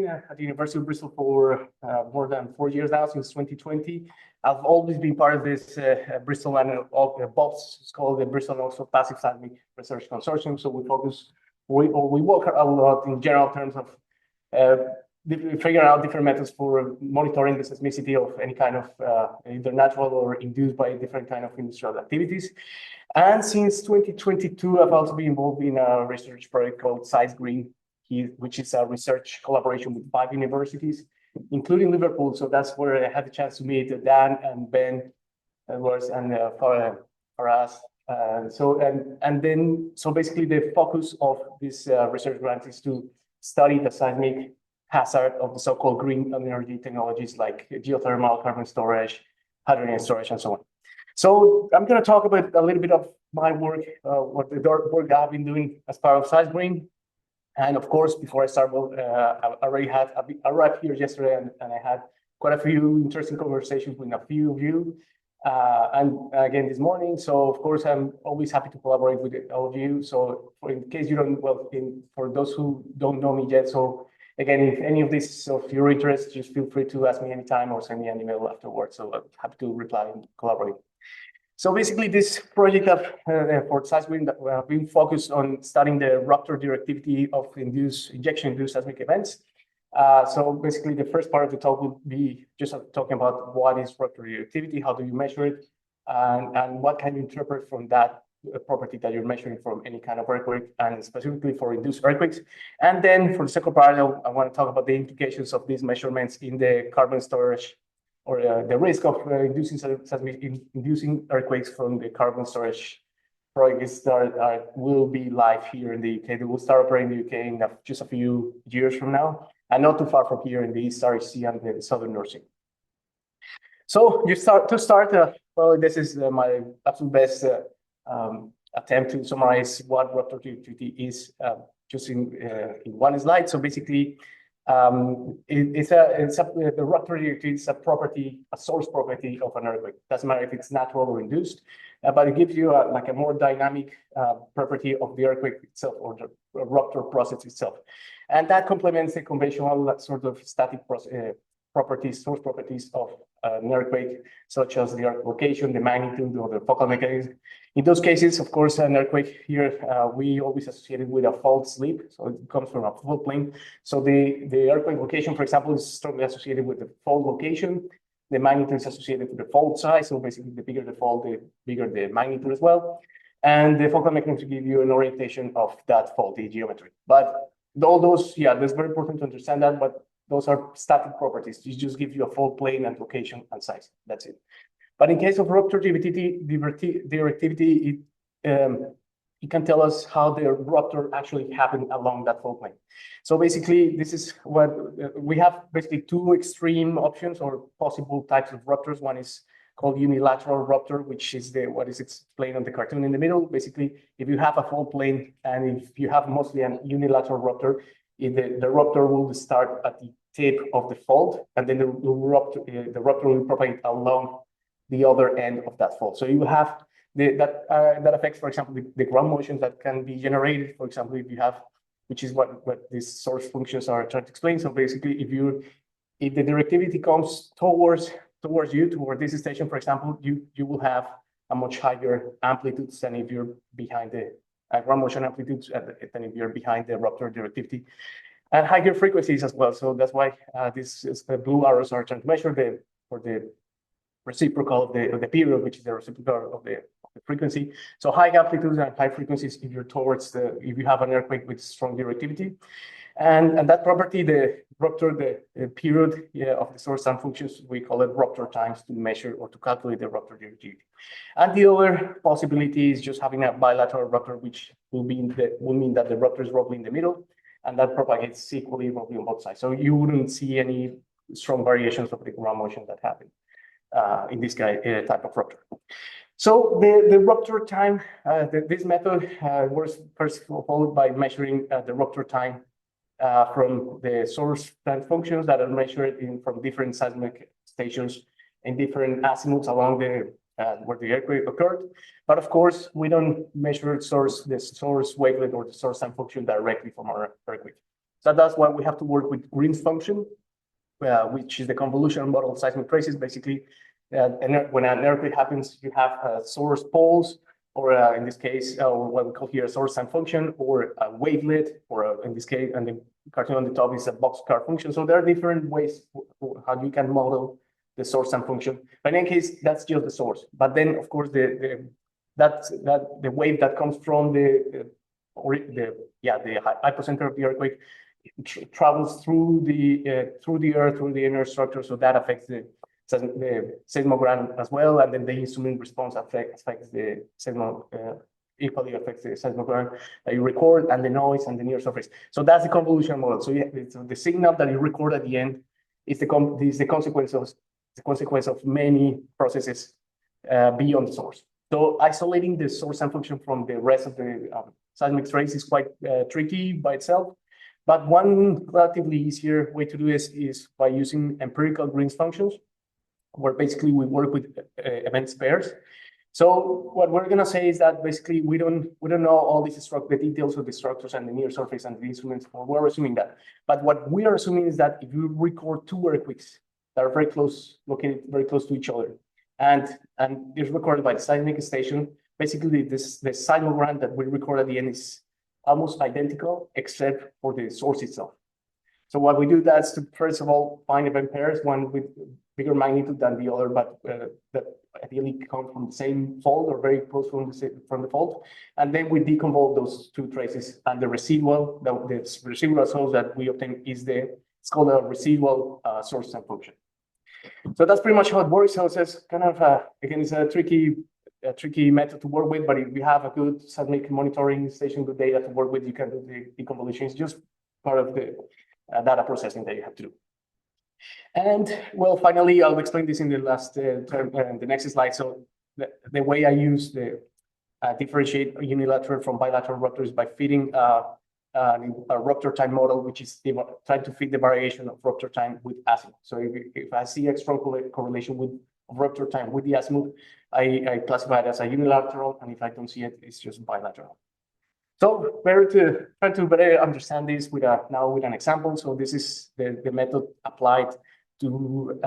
At the University of Bristol for more than 4 years now, since 2020. I've always been part of this Bristol and BOPS. It's called the Bristol and Oxford Passive Seismic Research Consortium. So we work a lot in general terms of figuring out different methods for monitoring the seismicity of any kind of either natural or induced by different kind of industrial activities. And since 2022, I've also been involved in a research project called SeisGreen, which is a research collaboration with 5 universities, including Liverpool. So that's where I had the chance to meet Dan and Ben Edwards and Faraz. So basically the focus of this research grant is to study the seismic hazard of the so-called green energy technologies like geothermal, carbon storage, hydrogen storage, and so on. So I'm going to talk about a little bit of my work, what the work I've been doing as part of SeisGreen. And of course, before I start, I arrived here yesterday, and I had quite a few interesting conversations with a few of you, and again this morning. So of course, I'm always happy to collaborate with all of you. So in case you don't, for those who don't know me yet, so again, if any of this is of your interest, just feel free to ask me anytime or send me an email afterwards. So I'm happy to reply and collaborate. So basically, this project for SeisGreen that we have been focused on studying the rupture directivity of injection-induced seismic events. So basically, the first part of the talk will be just talking about what is rupture directivity, how do you measure it, and what can you interpret from that property that you're measuring from any kind of earthquake, and specifically for induced earthquakes. And then for the second part, I want to talk about the implications of these measurements in the carbon storage, or the risk of inducing earthquakes from the carbon storage projects that will be live here in the UK. They will start operating in the UK in just a few years from now, and not too far from here in the East Irish Sea and the Southern North Sea. So well, this is my absolute best attempt to summarize what rupture directivity is, just in one slide. So basically, the rupture directivity is a source property of an earthquake. Doesn't matter if it's natural or induced, but it gives you like a more dynamic property of the earthquake itself, or the rupture process itself, and that complements the conventional sort of static source properties of an earthquake, such as the earth location, the magnitude, or the focal mechanism. In those cases, of course, an earthquake here, we always associate it with a fault slip. So it comes from a fault plane. So the earthquake location, for example, is strongly associated with the fault location. The magnitude is associated with the fault size. So basically, the bigger the fault, the bigger the magnitude as well. And the focal mechanism to give you an orientation of that faulty geometry. But all those, that's very important to understand that, but those are static properties. It just gives you a fault plane and location and size. That's it. But in case of rupture directivity, it can tell us how the rupture actually happened along that fault plane. So basically, this is what we have: basically 2 extreme options or possible types of ruptures. One is called unilateral rupture, which is what is explained on the cartoon in the middle. Basically, if you have a fault plane and if you have mostly an unilateral rupture, the rupture will start at the tip of the fault, and then the rupture will propagate along the other end of that fault. So you will have that affects, for example, the ground motions that can be generated. For example, if you have, which is what these source functions are trying to explain. So basically, if the directivity comes towards you, toward this station, for example, you will have a much higher amplitudes than if you're behind the ground motion amplitudes than if you're behind the rupture directivity, and higher frequencies as well. So that's why the blue arrows are trying to measure the reciprocal of the period, which is the reciprocal of the frequency. So high amplitudes and high frequencies if if you have an earthquake with strong directivity, and that property, the rupture, the period of the source and functions, we call it rupture times to measure or to calculate the rupture directivity. And the other possibility is just having a bilateral rupture, which will mean that the rupture is roughly in the middle, and that propagates equally roughly on both sides. So you wouldn't see any strong variations of the ground motion that happen in this type of rupture. So the rupture time, this method was first followed by measuring the rupture time from the source and functions that are measured from different seismic stations in different azimuths along where the earthquake occurred. But of course, we don't measure the source wavelet or the source and function directly from our earthquake. So that's why we have to work with Green's function, which is the convolutional model of seismic traces. Basically, when an earthquake happens, you have source poles, or in this case, what we call here a source time function, or a wavelet, or in this case, and the cartoon on the top is a boxcar function. So there are different ways how you can model the source time function. But in any case, that's just the source. But then, of course, the wave that comes from the hypocenter of the earthquake travels through the earth, through the inner structure. So that affects the seismogram as well, and then the instrument response affects the equally affects the seismogram that you record, and the noise and the near surface. So that's the convolutional model. So the signal that you record at the end is the consequence of many processes beyond the source. So isolating the source and function from the rest of the seismic trace is quite tricky by itself. But one relatively easier way to do this is by using empirical Green's functions, where basically we work with event pairs. So what we're gonna say is that basically we don't know all these the details of the structures and the near surface and the instruments, or we're assuming that. But what we are assuming is that if you record two earthquakes that are very close, located very close to each other, and it's recorded by the seismic station, basically the seismogram that we record at the end is almost identical, except for the source itself. So what we do is to, first of all, find event pairs, one with bigger magnitude than the other, but that ideally come from the same fault or very close from the fault. And then we deconvolve those two traces, and the residual source that we obtain is it's called a residual source and function. So that's pretty much how it works. So it's kind of, again, it's a tricky method to work with, but if you have a good seismic monitoring station, good data to work with, you can do the deconvolution. It's just part of the data processing that you have to do. And well, finally, I'll explain this in the last the next slide. So the way I use the differentiate unilateral from bilateral ruptures by fitting a rupture time model, which is trying to fit the variation of rupture time with azimuth. So if I see a strong correlation with rupture time with the azimuth, I classify it as a unilateral, and if I don't see it, it's just bilateral. So try to better understand this with an example. So this is the method applied to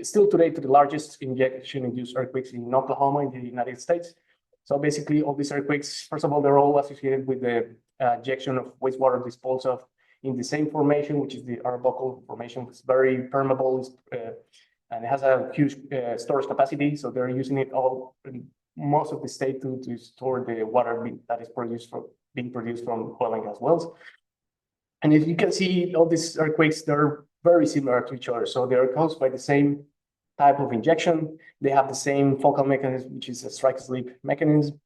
still today to the largest injection-induced earthquakes in Oklahoma in the United States. So basically, all these earthquakes, first of all, they're all associated with the injection of wastewater disposed of in the same formation, which is the Arbuckle formation. It's very permeable, and it has a huge storage capacity. So they're using it all in most of the state to store the water that is being produced from oil and gas wells. And if you can see, all these earthquakes, they're very similar to each other. So they're caused by the same type of injection. They have the same focal mechanism, which is a strike-slip mechanism.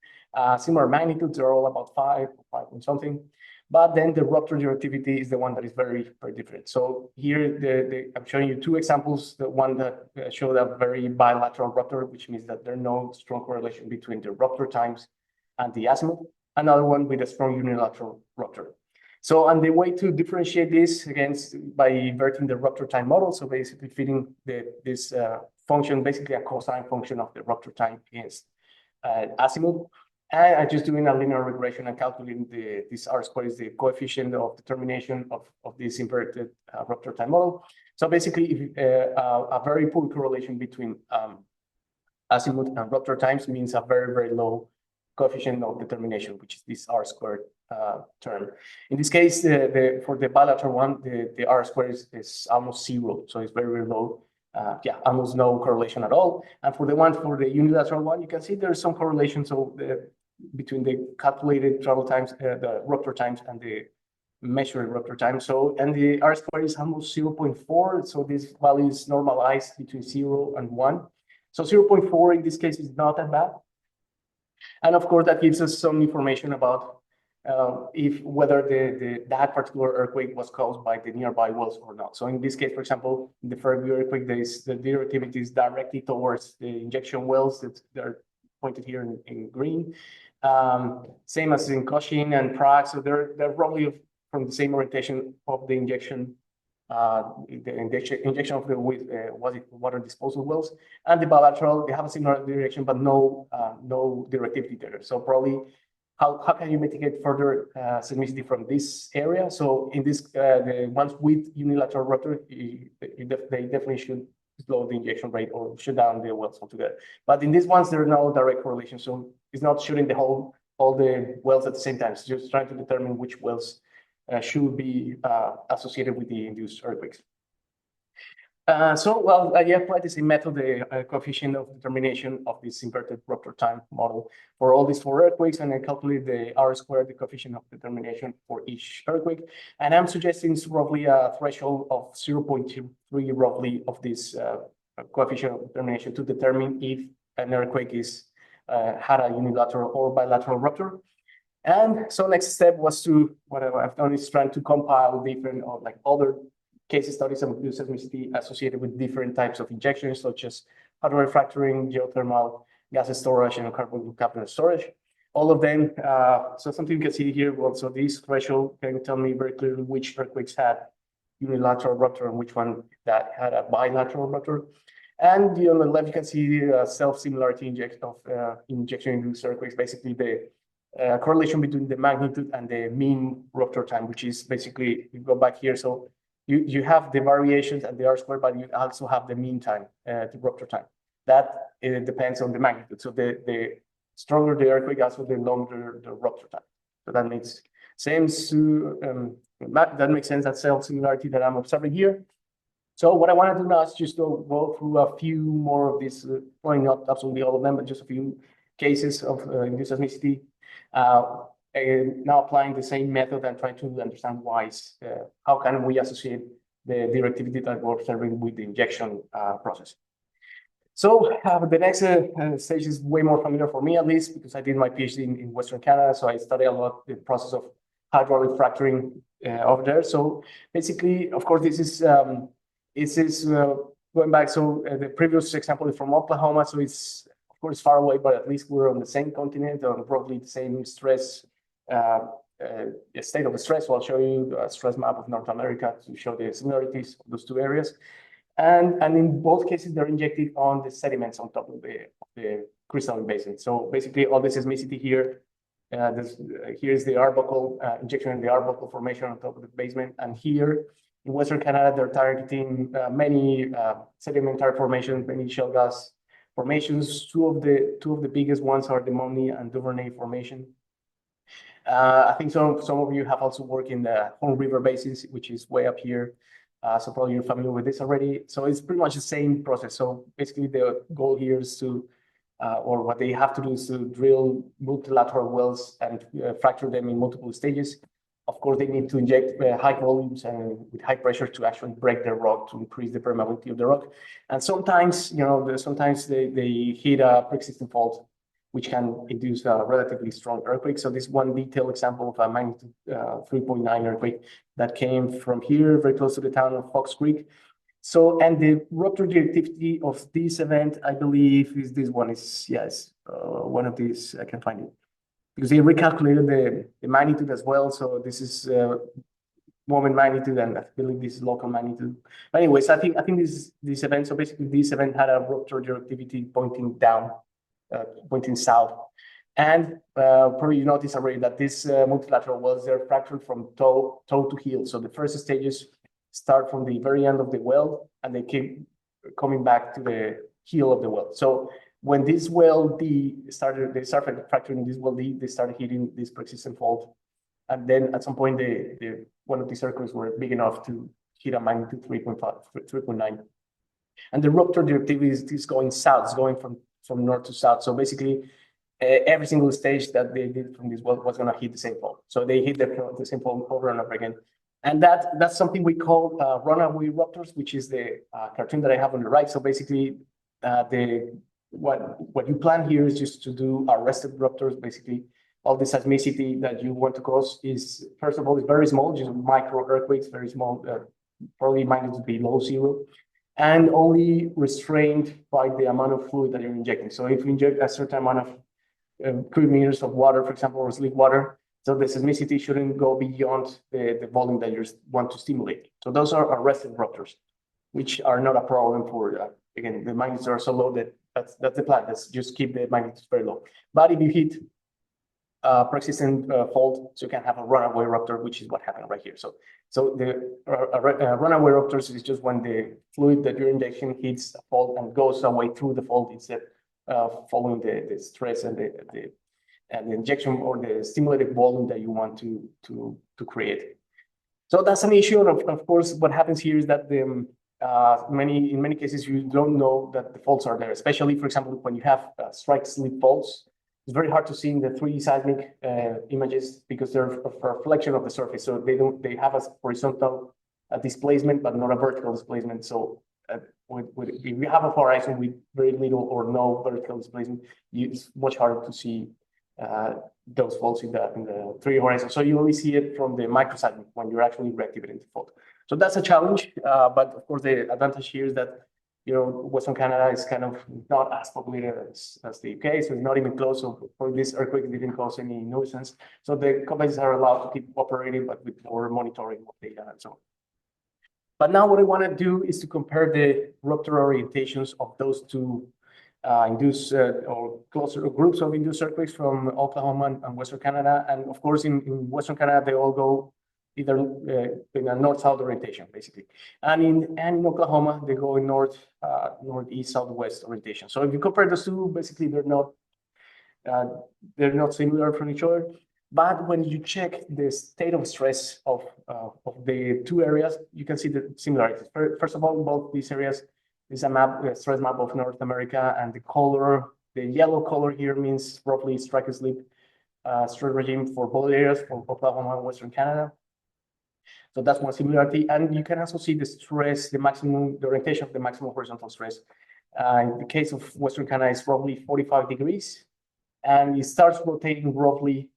Similar magnitudes, they're all about 5 and something. But then the rupture directivity is the one that is very, very different. So here, I'm showing you two examples. The one that showed a very bilateral rupture, which means that there's no strong correlation between the rupture times and the azimuth. Another one with a strong unilateral rupture. So, and the way to differentiate this against by inverting the rupture time model, so basically fitting this function, basically a cosine function of the rupture time against azimuth. And I'm just doing a linear regression and calculating this R-squared is the coefficient of determination of this inverted rupture time model. So basically, a very poor correlation between azimuth and rupture times means a very, very low coefficient of determination, which is this R-squared term. In this case, for the bilateral one, the R-squared is almost 0, so it's very, very low. Almost no correlation at all. And for the unilateral one, you can see there's some correlation. So between the calculated travel times, the rupture times, and the measured rupture time. So, and the R-squared is almost 0.4. So this value is normalized between 0 and 1. So 0.4 in this case is not that bad. And of course, that gives us some information about whether that particular earthquake was caused by the nearby wells or not. So in this case, for example, in the Fairview earthquake, the directivity is directly towards the injection wells that are pointed here in green. Same as in Cushing and Prague. So they're roughly from the same orientation of the injection of the water disposal wells. And the bilateral, they have a similar direction, but no directivity there. So probably how can you mitigate further seismicity from this area? So in this, the ones with unilateral rupture, they definitely should slow the injection rate or shut down the wells altogether. But in these ones, there is no direct correlation. So it's not shooting all the wells at the same time. It's just trying to determine which wells should be associated with the induced earthquakes. Well, I applied the same method, the coefficient of determination of this inverted rupture time model for all these 4 earthquakes, and I calculate the R-squared, the coefficient of determination for each earthquake. And I'm suggesting it's roughly a threshold of 0.23 roughly of this coefficient of determination to determine if an earthquake had a unilateral or bilateral rupture. And so next step was to, what I've done is trying to compile different like other case studies of seismicity associated with different types of injections, such as hydroelectric fracturing, geothermal, gas storage, and carbon capture storage. All of them, so something you can see here, well, so this threshold can tell me very clearly which earthquakes had unilateral rupture and which one that had a bilateral rupture. And on the left, you can see the self-similarity injection-induced earthquakes, basically the correlation between the magnitude and the mean rupture time, which is basically, you go back here, so you have the variations and the R-squared, but you also have the mean time, the rupture time. That depends on the magnitude. So the stronger the earthquake, also the longer the rupture time. So that makes sense. That makes sense. That self-similarity that I'm observing here. So what I want to do now is just go through a few more of these, well, not absolutely all of them, but just a few cases of induced seismicity. Now applying the same method and trying to understand how can we associate the directivity that we're observing with the injection process. So the next stage is way more familiar for me, at least, because I did my PhD in Western Canada. So I studied a lot the process of hydraulic fracturing over there. So basically, of course, this is going back. So the previous example is from Oklahoma. So it's, of course, far away, but at least we're on the same continent, on probably the same stress, state of stress. So I'll show you a stress map of North America to show the similarities of those 2 areas. And in both cases, they're injected on the sediments on top of the crystalline basin. So basically, all the seismicity here, here's the Arbuckle injection in the Arbuckle formation on top of the basement. And here in Western Canada, they're targeting many sedimentary formations, many shale gas formations. Two of the biggest ones are the Montney and Duvernay formation. I think some of you have also worked in the Horn River basins, which is way up here. So probably you're familiar with this already. So it's pretty much the same process. So basically the goal here is to, or what they have to do is to drill multilateral wells and fracture them in multiple stages. Of course, they need to inject high volumes and with high pressure to actually break the rock to increase the permeability of the rock. And sometimes, sometimes they hit a pre-existing fault, which can induce a relatively strong earthquake. So this one detailed example of a magnitude 3.9 earthquake that came from here, very close to the town of Fox Creek. So, and the rupture directivity of this event, I believe, is this one. Yes, one of these, I can find it. Because they recalculated the magnitude as well. So this is moment magnitude, and I believe this is local magnitude. But anyways, I think this event, so basically this event had a rupture directivity pointing down, pointing south. And probably you notice already that this multilateral wells, they're fractured from toe to heel. So the first stages start from the very end of the well, and they keep coming back to the heel of the well. So when this well D started, they started fracturing this well D, they started hitting this persistent fault. And then at some point, one of the circles were big enough to hit a magnitude 3.9. And the rupture directivity is going south, it's going from north to south. So basically, every single stage that they did from this well was going to hit the same fault. So they hit the same fault over and over again. And that's something we call runaway ruptures, which is the cartoon that I have on the right. So basically, what you plan here is just to do arrested ruptures. Basically, all the seismicity that you want to cause is, first of all, is very small, just micro earthquakes, very small, probably magnitude below 0, and only restrained by the amount of fluid that you're injecting. So if you inject a certain amount of cubic meters of water, for example, or sleek water, so the seismicity shouldn't go beyond the volume that you want to stimulate. So those are arrested ruptures, which are not a problem for, again, the magnitudes are so low that that's the plan. Let's just keep the magnitudes very low. But if you hit persistent fault, so you can have a runaway rupture, which is what happened right here. So the runaway ruptures is just when the fluid that you're injecting hits a fault and goes away through the fault instead of following the stress and the injection or the stimulated volume that you want to create. So that's an issue. Of course, what happens here is that in many cases you don't know that the faults are there, especially, for example, when you have strike slip faults. It's very hard to see in the 3D seismic images because they're a reflection of the surface. So they have a horizontal displacement, but not a vertical displacement. So if you have a horizon with very little or no vertical displacement, it's much harder to see those faults in the 3D horizon. So you only see it from the microseismic when you're actually reactivating the fault. So that's a challenge. But of course, the advantage here is that Western Canada is kind of not as populated as the UK, so it's not even close. So for this earthquake, it didn't cause any nuisance. So the companies are allowed to keep operating, but with more monitoring of data and so on. But now what I want to do is to compare the rupture orientations of those two induced or closer groups of induced earthquakes from Oklahoma and Western Canada. And of course, in Western Canada, they all go either in a north-south orientation, basically. And in Oklahoma, they go in northeast, southwest orientation. So if you compare those two, basically they're not similar from each other. But when you check the state of stress of the two areas, you can see the similarities. First of all, both these areas is a stress map of North America, and the yellow color here means roughly strike slip stress regime for both areas, for Oklahoma and Western Canada. So that's one similarity. And you can also see the stress, the orientation of the maximum horizontal stress. In the case of Western Canada, it's roughly 45 degrees. And it starts rotating roughly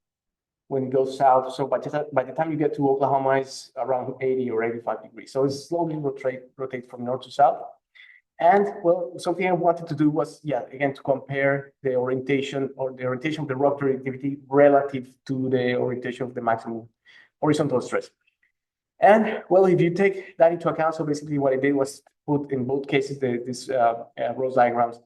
when it goes south. So by the time you get to Oklahoma, it's around 80 or 85 degrees. So it slowly rotate from north to south. And well, something I wanted to do was, again, to compare the orientation of the rupture directivity relative to the orientation of the maximum horizontal stress. And well, if you take that into account, so basically what I did was put in both cases these Rose diagrams.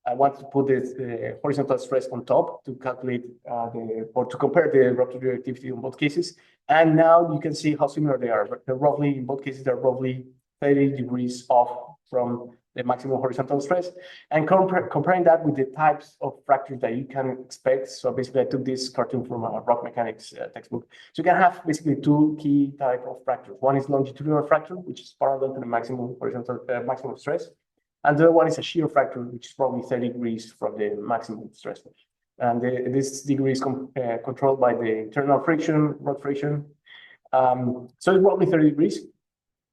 I wanted to put the horizontal stress on top to calculate or to compare the rupture directivity in both cases. And now you can see how similar they are. They're roughly, in both cases, they're roughly 30 degrees off from the maximum horizontal stress, and comparing that with the types of fractures that you can expect. So basically, I took this cartoon from a rock mechanics textbook. So you can have basically two key types of fractures. One is longitudinal fracture, which is parallel to the maximum horizontal maximum stress, and the other one is a shear fracture, which is probably 30 degrees from the maximum stress. And this degree is controlled by the internal friction, rock friction. So it's probably 30 degrees.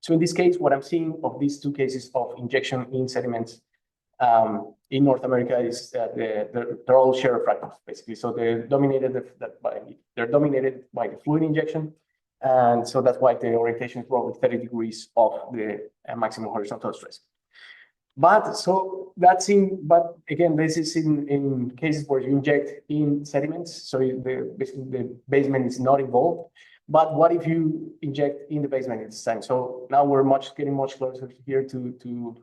So in this case, what I'm seeing of these two cases of injection in sediments in North America is that they're all shear fractures, basically. So they're dominated by the fluid injection, and so that's why the orientation is probably 30 degrees of the maximum horizontal stress. But again, this is in cases where you inject in sediments, so basically the basement is not involved. But what if you inject in the basement at this time? So now we're getting much closer here to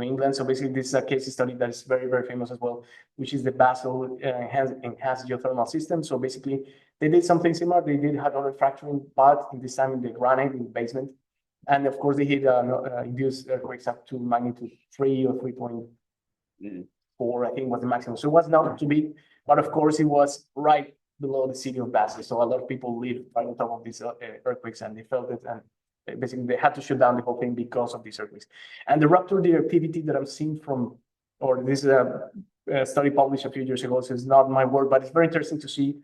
England. So basically, this is a case study that is very, very famous as well, which is the Basel enhanced geothermal system. So basically, they did something similar. They did hydraulic fracturing, but in this time in the granite in the basement. And of course, they hit induced earthquakes up to magnitude 3 or 3.4, I think was the maximum. So it was not too big, but of course, it was right below the city of Basel. So a lot of people live right on top of these earthquakes, and they felt it, and basically they had to shut down the whole thing because of these earthquakes. And the rupture directivity that I'm seeing this is a study published a few years ago, so it's not my word, but it's very interesting to see.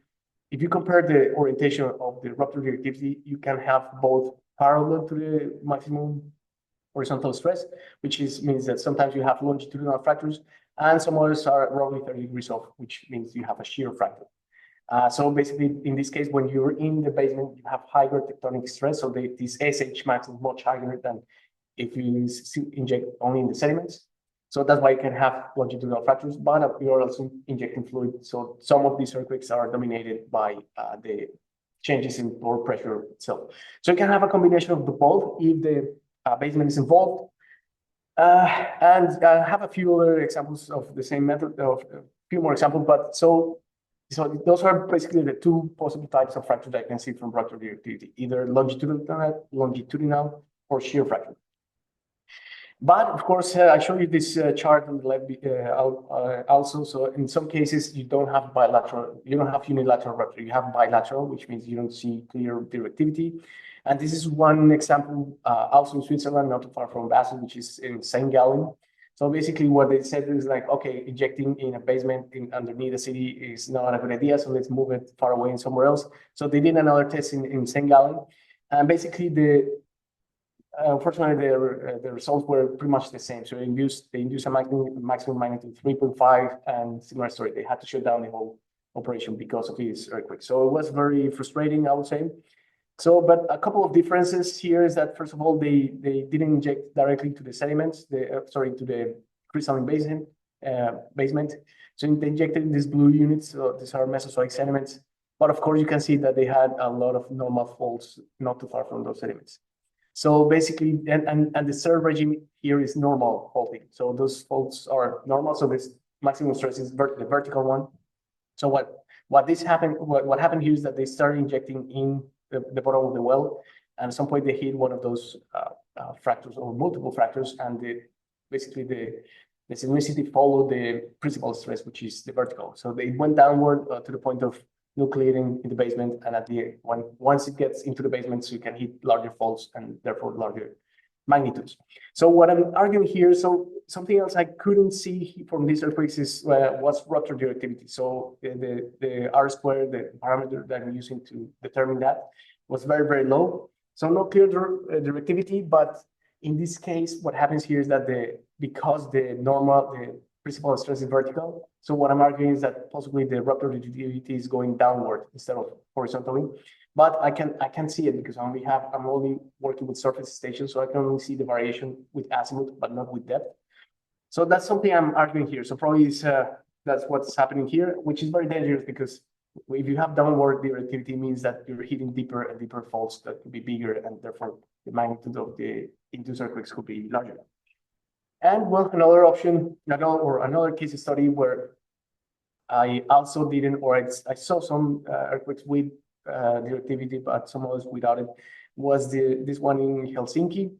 If you compare the orientation of the rupture directivity, you can have both parallel to the maximum horizontal stress, which means that sometimes you have longitudinal fractures, and some others are roughly 30 degrees off, which means you have a shear fracture. So basically, in this case, when you're in the basement, you have higher tectonic stress. So this SH max is much higher than if you inject only in the sediments. So that's why you can have longitudinal fractures, but you're also injecting fluid. So some of these earthquakes are dominated by the changes in pore pressure itself. So you can have a combination of the both if the basement is involved. And I have a few other examples of the same method, of a few more examples, but so So those are basically the two possible types of fracture that I can see from rupture directivity, either longitudinal or shear fracture. But of course, I show you this chart on the left also. So in some cases, you don't have unilateral rupture. You have bilateral, which means you don't see clear directivity. And this is one example also in Switzerland, not too far from Basel, which is in St. Gallen. So basically what they said is like, okay, injecting in a basement underneath the city is not a good idea. So let's move it far away and somewhere else. So they did another test in St. Gallen. And basically unfortunately, the results were pretty much the same. So they induced a maximum magnitude 3.5, and similar story. They had to shut down the whole operation because of this earthquake. So it was very frustrating, I would say. So, but a couple of differences here is that first of all, they didn't inject directly to the sediments, to the crystalline basement. So they injected in these blue units. So these are Mesozoic sediments. But of course, you can see that they had a lot of normal faults not too far from those sediments. So basically, and the third regime here is normal faulting. So those faults are normal. So this maximum stress is the vertical one. So what happened here is that they started injecting in the bottom of the well, and at some point they hit one of those fractures or multiple fractures, and basically the seismicity followed the principal stress, which is the vertical. So they went downward to the point of nucleating in the basement, and once it gets into the basement, so you can hit larger faults and therefore larger magnitudes. So what I'm arguing here, so something else I couldn't see from these earthquakes is what's rupture directivity. So the R square, the parameter that I'm using to determine that, was very, very low. So no clear directivity, but in this case, what happens here is that because the principal stress is vertical. So what I'm arguing is that possibly the rupture directivity is going downward instead of horizontally. But I can see it because I'm only working with surface stations, so I can only see the variation with azimuth, but not with depth. So that's something I'm arguing here. So probably that's what's happening here, which is very dangerous because if you have downward directivity, means that you're hitting deeper and deeper faults that could be bigger, and therefore the magnitude of the induced earthquakes could be larger. And well, another option, another case study where I also didn't, or I saw some earthquakes with directivity, but some others without it, was this one in Helsinki.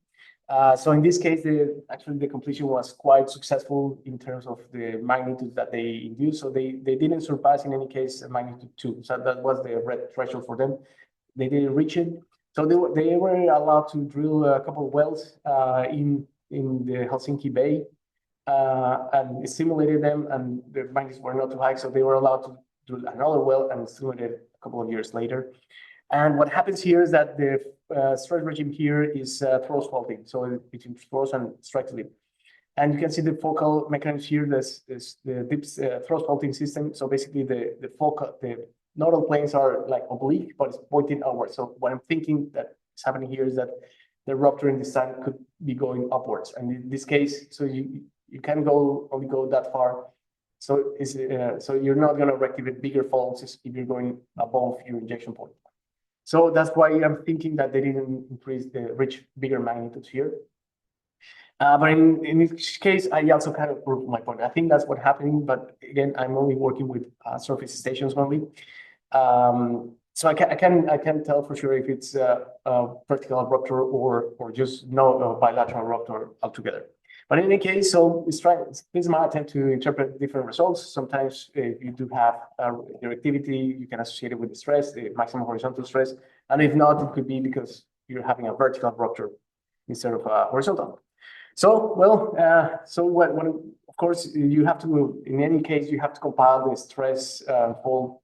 So in this case, actually the completion was quite successful in terms of the magnitude that they induced. So they didn't surpass in any case magnitude 2. So that was the red threshold for them. They didn't reach it. So they were allowed to drill a couple of wells in the Helsinki Bay, and simulated them, and the magnitudes were not too high, so they were allowed to drill another well and simulate it a couple of years later. And what happens here is that the stress regime here is thrust faulting, so between thrust and strike slip. And you can see the focal mechanism here. This the deep thrust faulting system. So basically, the nodal planes are like oblique, but it's pointing outward. So what I'm thinking that is happening here is that the rupture in this side could be going upwards. And in this case, so you can only go that far. So so you're not going to reactivate bigger faults if you're going above your injection point. So that's why I'm thinking that they didn't reach bigger magnitudes here. But in this case, I also kind of proved my point. I think that's what's happening. But again, I'm only working with surface stations only. So I can tell for sure if it's a vertical rupture or just no bilateral rupture altogether. But in any case, so this is my attempt to interpret different results. Sometimes if you do have directivity, you can associate it with the stress, the maximum horizontal stress. And if not, it could be because you're having a vertical rupture instead of a horizontal. So, well, of course, you have to, in any case, you have to compile the stress fault.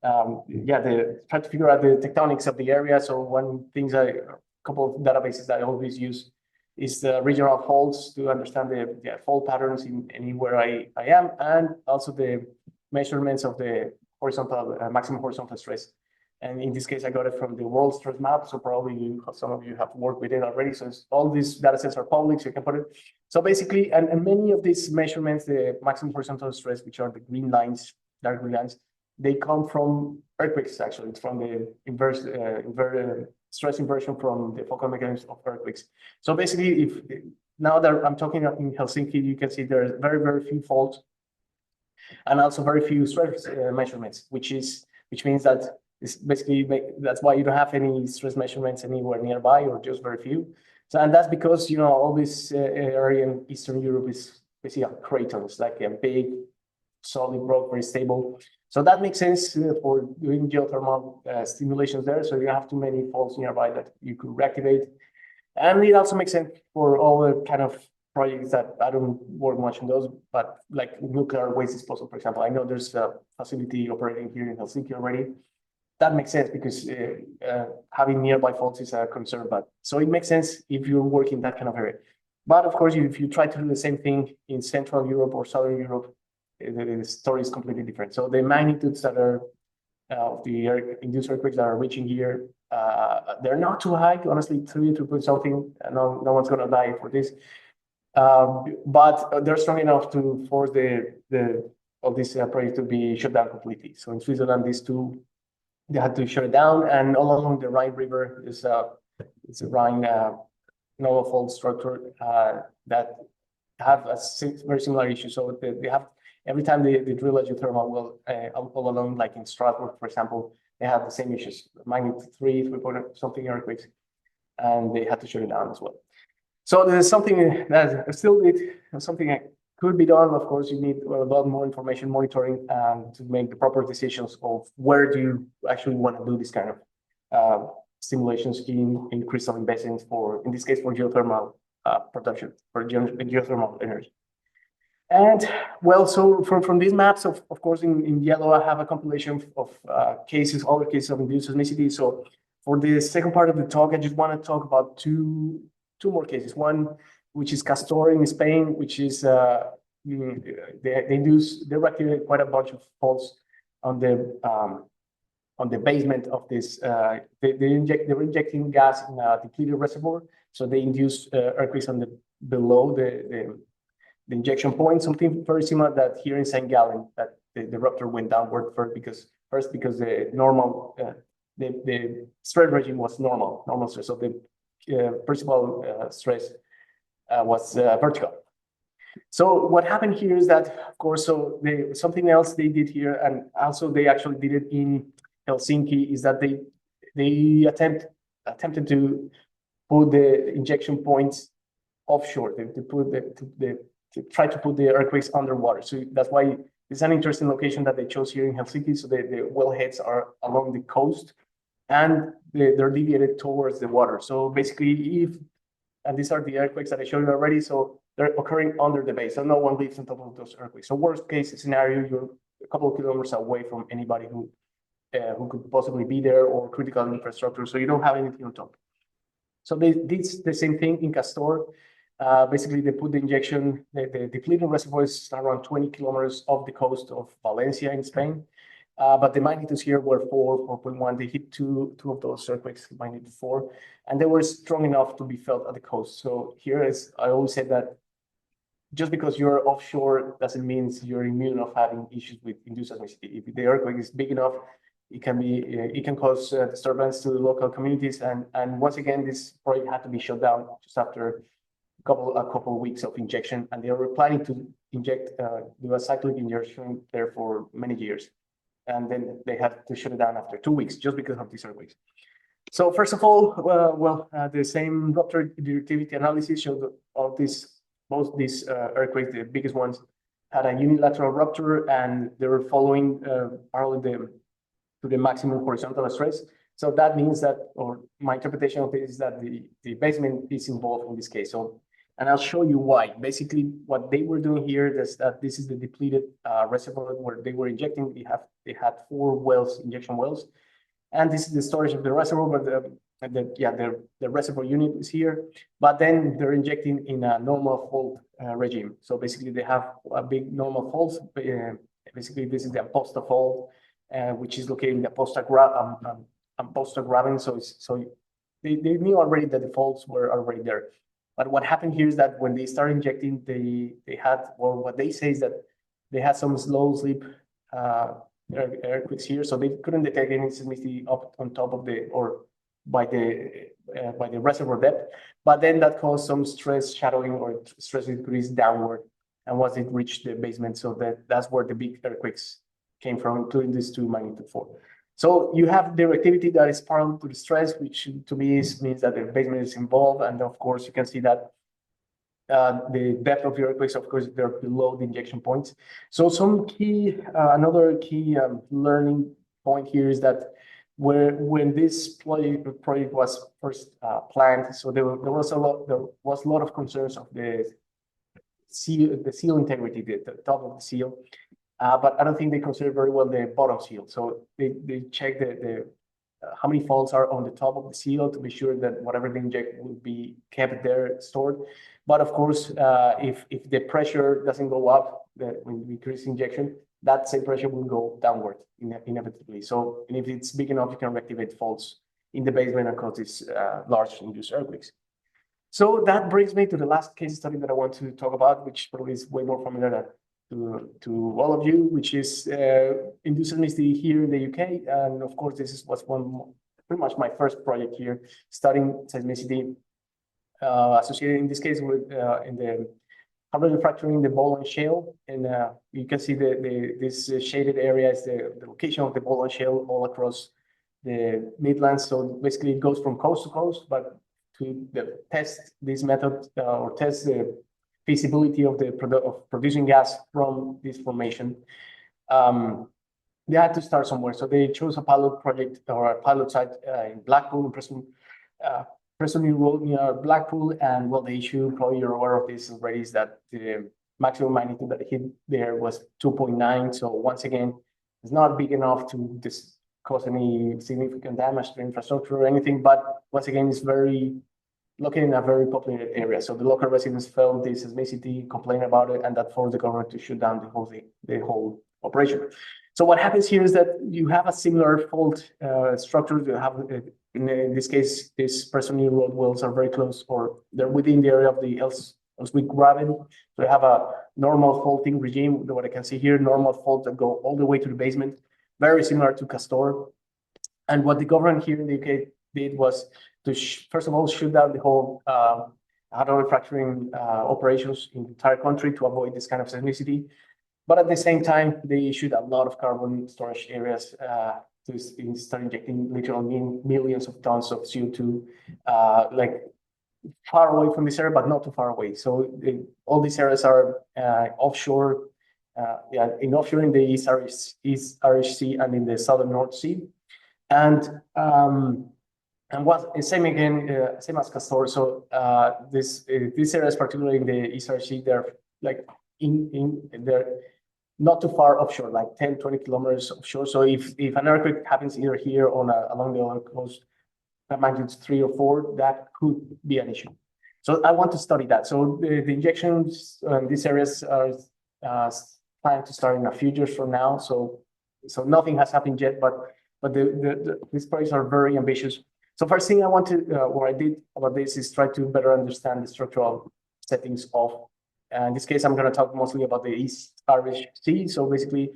Try to figure out the tectonics of the area. So a couple of databases that I always use is the regional faults to understand the fault patterns in anywhere I am, and also the measurements of the horizontal maximum horizontal stress. And in this case, I got it from the world stress map. So probably some of you have worked with it already. So all these data sets are public, so you can put it. So basically, and many of these measurements, the maximum horizontal stress, which are the green lines, dark green lines, they come from earthquakes, actually. It's from the stress inversion from the focal mechanism of earthquakes. So basically, now that I'm talking in Helsinki, you can see there's very, very few faults and also very few stress measurements, which means that it's basically that's why you don't have any stress measurements anywhere nearby, or just very few. So, and that's because all this area in Eastern Europe is basically a crater. It's like a big, solid rock, very stable. So that makes sense for doing geothermal stimulations there. So you don't have too many faults nearby that you could reactivate. And it also makes sense for all the kind of projects that I don't work much on those, but like nuclear waste disposal, for example. I know there's a facility operating here in Helsinki already. That makes sense because having nearby faults is a concern. But so it makes sense if you're working that kind of area. But of course, if you try to do the same thing in Central Europe or Southern Europe, the story is completely different. So the magnitudes that are of the induced earthquakes that are reaching here, they're not too high, honestly, 3 something. No one's going to die for this. But they're strong enough to force all this project to be shut down completely. So in Switzerland, these two, they had to shut it down, and all along the Rhine River is it's a Rhine nodal fault structure that have a very similar issue. So they have every time they drill a geothermal well all along, like in Strasbourg, for example, they have the same issues, magnitude 3 point something earthquakes, and they had to shut it down as well. So there's something that still something that could be done. Of course, you need a lot more information monitoring to make the proper decisions of where do you actually want to do this kind of simulations in crystalline basins for, in this case, for geothermal production, for geothermal energy. And well, so from these maps, of course, in yellow, I have a compilation of cases, other cases of induced seismicity. So for the second part of the talk, I just want to talk about two more cases. One, which is Castor in Spain, which is they reactivate quite a bunch of faults on the basement of this. They were injecting gas in a depleted reservoir, so they induce earthquakes on below the injection point. Something very similar that here in St. Gallen, that the rupture went downward because the normal the stress regime was normal stress. So the principal stress was vertical. So what happened here is that, of course, so something else they did here, and also they actually did it in Helsinki, is that they attempted to put the injection points offshore. To try to put the earthquakes underwater. So that's why it's an interesting location that they chose here in Helsinki. So the wellheads are along the coast, and they're deviated towards the water. So basically, and these are the earthquakes that I showed you already, so they're occurring under the base, so no one lives on top of those earthquakes. So worst case scenario, you're a couple of kilometers away from anybody who could possibly be there, or critical infrastructure, so you don't have anything on top. So they did the same thing in Castor. Basically, they put the injection, the depleted reservoir is around 20 kilometers off the coast of Valencia in Spain. But the magnitudes here were 4.1. They hit two of those earthquakes, magnitude 4, and they were strong enough to be felt at the coast. So here is, I always say that just because you're offshore doesn't mean you're immune of having issues with induced seismicity. If the earthquake is big enough, it can cause disturbance to the local communities. And once again, this project had to be shut down just after a couple of weeks of injection, and they were planning to do a cyclic injection there for many years. And then they had to shut it down after 2 weeks just because of these earthquakes. So first of all, the same rupture directivity analysis showed both these earthquakes, the biggest ones, had a unilateral rupture, and they were following parallel to the maximum horizontal stress. So that means that, or my interpretation of this is that the basement is involved in this case. So, and I'll show you why. Basically, what they were doing here is that this is the depleted reservoir where they were injecting. They had 4 wells, injection wells, and this is the storage of the reservoir. But the reservoir unit is here. But then they're injecting in a normal fault regime. So basically, they have a big normal fault. Basically, this is the Amposta fault, which is located in the Amposta graben. So they knew already that the faults were already there. But what happened here is that when they started injecting, they had, or what they say is that they had some slow slip earthquakes here, so they couldn't detect any seismicity up on top of by the reservoir depth. But then that caused some stress shadowing or stress increase downward and once it reached the basement, so that's where the big earthquakes came from, including this 2 magnitude 4. So you have directivity that is parallel to the stress, which to me means that the basement is involved, and of course you can see that the depth of the earthquakes, of course, they're below the injection points. So another key learning point here is that when this project was first planned, so there was a lot of concerns of the seal integrity, the top of the seal, but I don't think they considered very well the bottom seal. So they checked the how many faults are on the top of the seal to be sure that whatever they inject will be kept there stored. But of course, if the pressure doesn't go up when we increase injection, that same pressure will go downward inevitably. So, and if it's big enough, you can reactivate faults in the basement and cause these large induced earthquakes. So that brings me to the last case study that I want to talk about, which probably is way more familiar to all of you, which is induced seismicity here in the UK. And of course, this was pretty much my first project here, studying seismicity associated in this case with in the carbon fracturing the Boland Shale. And you can see this shaded area is the location of the Boland Shale all across the Midlands. So basically it goes from coast to coast, but to test this method or test the feasibility of producing gas from this formation, they had to start somewhere. So they chose a pilot project or a pilot site in Blackpool, Preston New Road near Blackpool. And well, the issue, probably you're aware of this already, is that the maximum magnitude that hit there was 2.9. So once again, it's not big enough to cause any significant damage to infrastructure or anything. But once again, it's located in a very populated area. So the local residents felt this seismicity, complained about it, and that forced the government to shut down the whole operation. So what happens here is that you have a similar fault structure. You have, in this case, these Preston Road wells are very close, or they're within the area of the Elswick Graben. So you have a normal faulting regime, what I can see here, normal faults that go all the way to the basement, very similar to Castor. And what the government here in the UK did was to first of all shoot down the whole hydraulic fracturing operations in the entire country to avoid this kind of seismicity. But at the same time, they issued a lot of carbon storage areas to start injecting literally millions of tons of CO2, like far away from this area, but not too far away. So all these areas are offshore, in offshore in the East Irish Sea and in the Southern North Sea. And what same again, same as Castor. So these areas, particularly in the East Irish Sea, they're like they're not too far offshore, like 10, 20 kilometers offshore. So if an earthquake happens either here or along the other coast, magnitude 3 or 4, that could be an issue. So I want to study that. So the injections in these areas are planned to start in a few years from now. So nothing has happened yet, but these projects are very ambitious. So first thing I want to, what I did about this is try to better understand the structural settings of. In this case, I'm going to talk mostly about the East Irish Sea. So basically,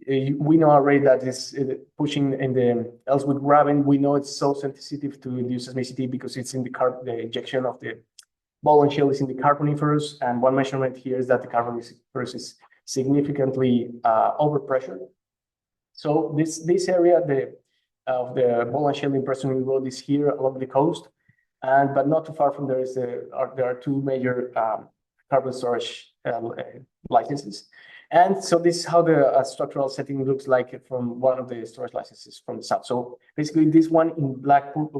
we know already that this pushing in the Elswick Graben. We know it's so sensitive to induced seismicity because it's in the injection of the Boland Shale is in the Carboniferous, and one measurement here is that the Carboniferous is significantly overpressured. So this area of the Boland Shale in Preston Road is here along the coast, but not too far from there there are two major carbon storage licenses. And so this is how the structural setting looks like from one of the storage licenses from the south. So basically this one in Blackpool,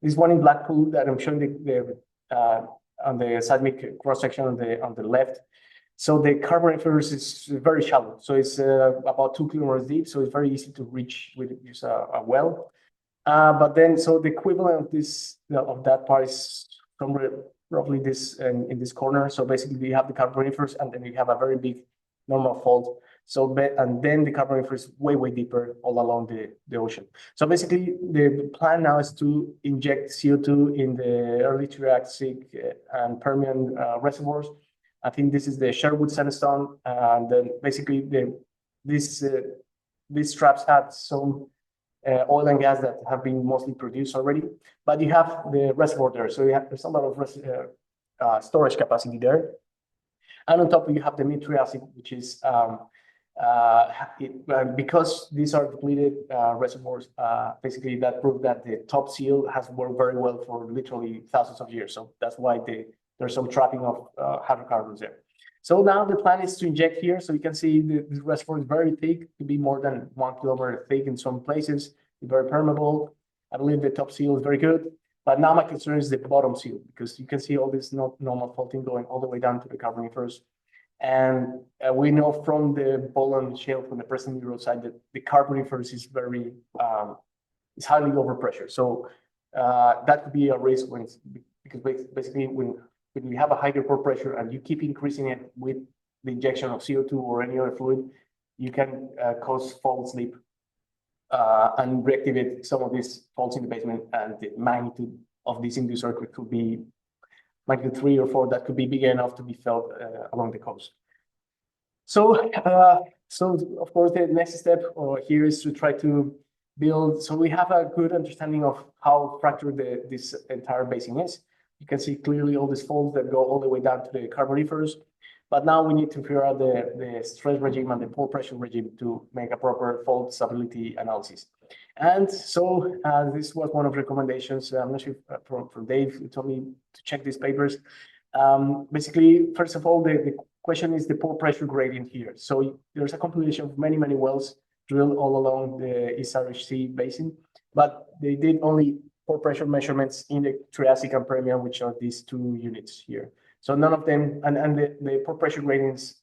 this one in Blackpool that I'm showing on the seismic cross-section on the left. So the Carboniferous is very shallow. So it's about 2 kilometers deep. So it's very easy to reach with just a well. But then, so the equivalent of that part is somewhere roughly this in this corner. So basically you have the Carboniferous and then you have a very big normal fault. So, and then the Carboniferous is way deeper all along the ocean. So basically the plan now is to inject CO2 in the early Triassic and Permian reservoirs. I think this is the Sherwood sandstone. And then basically these traps had some oil and gas that have been mostly produced already, but you have the reservoir there. So there's a lot of storage capacity there. And on top, you have the mid-Triassic, which is because these are depleted reservoirs, basically that proves that the top seal has worked very well for literally thousands of years. So that's why there's some trapping of hydrocarbons there. So now the plan is to inject here. So you can see the reservoir is very thick, to be more than 1 kilometer thick in some places. It's very permeable. I believe the top seal is very good. But now my concern is the bottom seal, because you can see all this normal faulting going all the way down to the Carboniferous. And we know from the Boland Shale, from the present Euro side, that the Carboniferous is very, is highly overpressure. So that could be a risk when it's, because basically when we have a higher pore pressure and you keep increasing it with the injection of CO2 or any other fluid, you can cause fault slip and reactivate some of these faults in the basement, and the magnitude of this induced earthquake could be magnitude 3 or 4. That could be big enough to be felt along the coast. So, of course, the next step here is to try to build. So we have a good understanding of how fractured this entire basin is. You can see clearly all these faults that go all the way down to the Carboniferous. But now we need to figure out the stress regime and the pore pressure regime to make a proper fault stability analysis. And so this was one of the recommendations. I'm not sure from Dave, who told me to check these papers. Basically, first of all, the question is the pore pressure gradient here. So there's a compilation of many wells drilled all along the East Irish Sea basin, but they did only pore pressure measurements in the Triassic and Permian, which are these 2 units here. So none of them, and the pore pressure gradients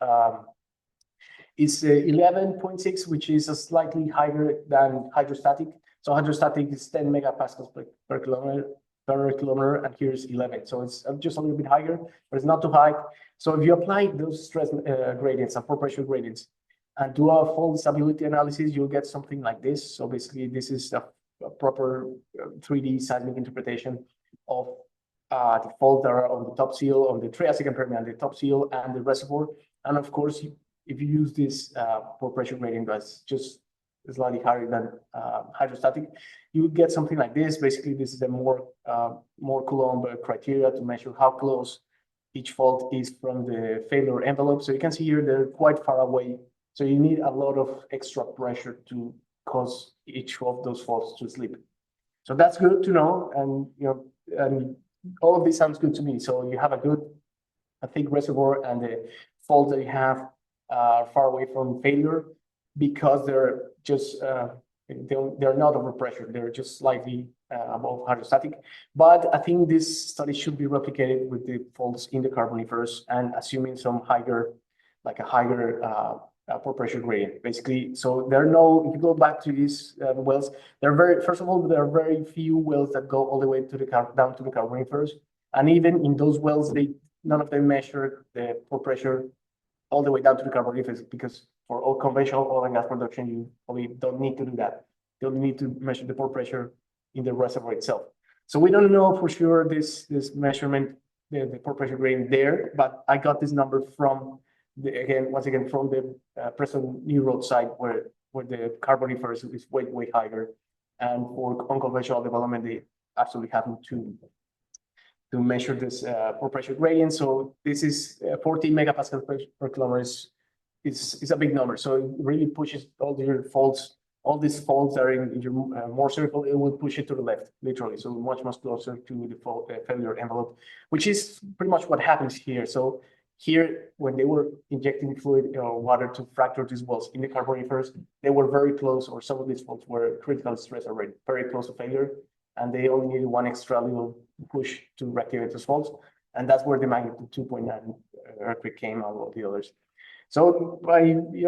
is 11.6, which is slightly higher than hydrostatic. So hydrostatic is 10 megapascals per kilometer, and here is 11. So it's just a little bit higher, but it's not too high. So if you apply those stress gradients and pore pressure gradients and do a fault stability analysis, you'll get something like this. So basically, this is a proper 3D seismic interpretation of the faults that are on the top seal, on the Triassic and Permian, the top seal and the reservoir. And of course, if you use this pore pressure gradient that's just slightly higher than hydrostatic, you would get something like this. Basically, this is the more Coulomb criteria to measure how close each fault is from the failure envelope. So you can see here they're quite far away. So you need a lot of extra pressure to cause each of those faults to slip. So that's good to know, and all of this sounds good to me. So you have a thick reservoir, and the faults that you have are far away from failure because they're just they're not over pressure. They're just slightly above hydrostatic. But I think this study should be replicated with the faults in the Carboniferous and assuming some higher, like a higher pore pressure gradient, basically. So there are no, if you go back to these wells, first of all, there are very few wells that go all the way to down to the Carboniferous. And even in those wells, none of them measure the pore pressure all the way down to the Carboniferous, because for all conventional oil and gas production, you probably don't need to do that. You don't need to measure the pore pressure in the reservoir itself. So we don't know for sure this measurement, the pore pressure gradient there, but I got this number from once again from the present New Road site where the Carboniferous is way higher, and for unconventional development they absolutely have to measure this pore pressure gradient. So this is 14 megapascal per kilometer is a big number. So it really pushes all your faults, all these faults that are in your Moore circle, it will push it to the left, literally. So much closer to the fault, failure envelope, which is pretty much what happens here. So here, when they were injecting fluid or water to fracture these wells in the Carboniferous, they were very close, or some of these faults were critical stress already, very close to failure, and they only needed one extra little push to reactivate those faults, and that's where the magnitude 2.9 earthquake came out of the others. So,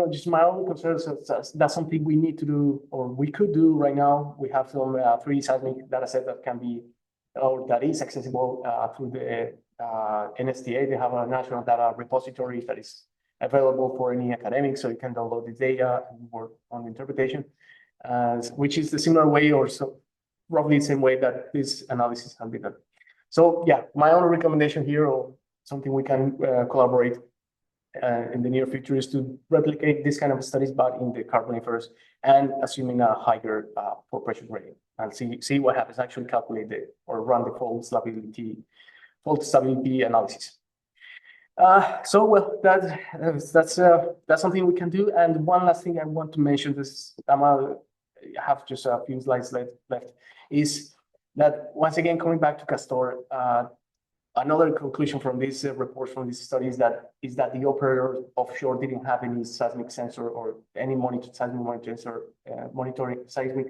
just my own concerns, that's something we need to do, or we could do right now. We have some 3D seismic data set that can be, or that is accessible through the NSTA. They have a national data repository that is available for any academic, so you can download the data and work on the interpretation, which is the similar way, or so roughly the same way that this analysis can be done. So yeah, my own recommendation here, or something we can collaborate in the near future, is to replicate this kind of studies, but in the Carboniferous, and assuming a higher pore pressure gradient, and see what happens. Actually calculate or run the fault stability analysis. So well, that's something we can do. And one last thing I want to mention, this I have just a few slides left, is that once again coming back to Castor, another conclusion from this report from this study is that the operator offshore didn't have any seismic sensor or any seismic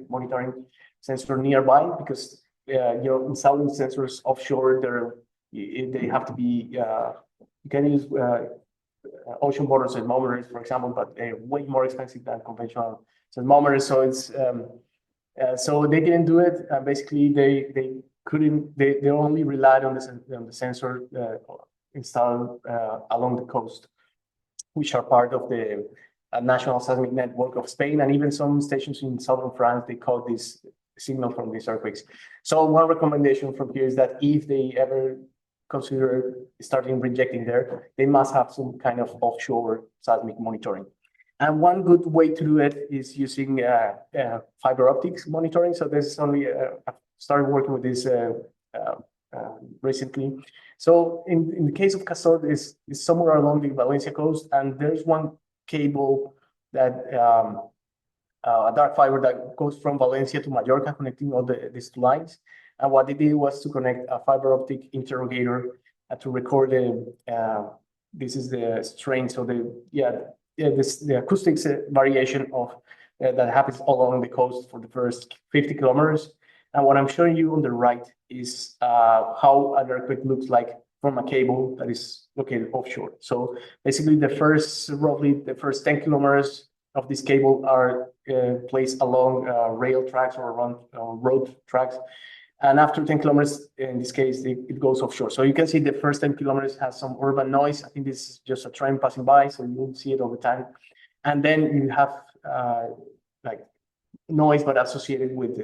monitoring sensor nearby, because installing sensors offshore, they have to be you can use ocean bottom seismometers, for example, but they're way more expensive than conventional seismometers. So it's so they didn't do it. Basically, they couldn't. They only relied on the sensor installed along the coast, which are part of the National Seismic Network of Spain, and even some stations in southern France. They caught this signal from these earthquakes. So one recommendation from here is that if they ever consider starting rejecting there, they must have some kind of offshore seismic monitoring. And one good way to do it is using fiber optics monitoring. So this is only, I've started working with this recently. So in the case of Castor, is somewhere along the Valencia coast, and there's one cable that, a dark fiber that goes from Valencia to Mallorca, connecting all these two lines. And what they did was to connect a fiber optic interrogator to record this is the strain. So the acoustics variation of that happens all along the coast for the first 50 kilometers. And what I'm showing you on the right is how an earthquake looks like from a cable that is located offshore. So basically roughly the first 10 kilometers of this cable are placed along rail tracks or around road tracks. And after 10 kilometers, in this case, it goes offshore. So you can see the first 10 kilometers has some urban noise. I think this is just a train passing by, so you won't see it all the time. And then you have like noise, but associated with